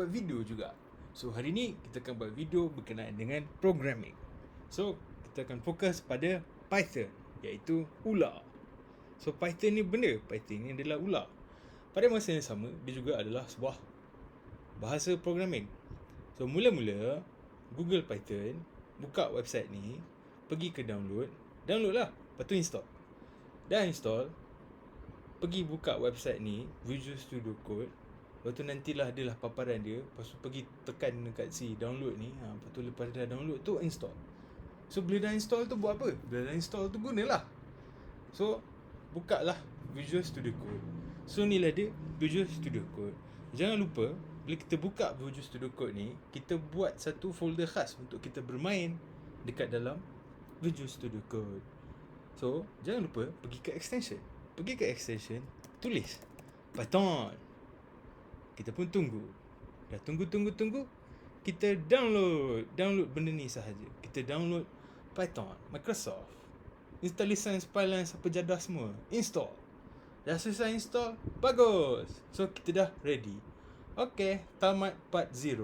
buat video juga. So hari ni kita akan buat video berkenaan dengan programming. So kita akan fokus pada Python, iaitu ular. So Python ni adalah ular. Pada masa yang sama, dia juga adalah sebuah bahasa programming. So mula-mula Google Python, buka website ni, pergi ke download lah, lepas tu install. Dah install, pergi buka website ni, Visual Studio Code. Lepas tu nantilah adalah paparan dia. Lepas tu pergi tekan dekat si download ni. Lepas tu lepas dah download tu install. So bila dah install tu buat apa? Bila dah install tu gunalah. So buka lah Visual Studio Code. So ni lah dia Visual Studio Code. Jangan lupa bila kita buka Visual Studio Code ni, kita buat satu folder khas untuk kita bermain dekat dalam Visual Studio Code. So jangan lupa pergi ke extension. Tulis Python. Kita pun tunggu. Dah tunggu. Kita download benda ni sahaja. Kita download Python, Microsoft, install license, pipelines, apa jadah semua. Install. Dah selesai install, bagus. So kita dah ready. Okay, tamat part 0.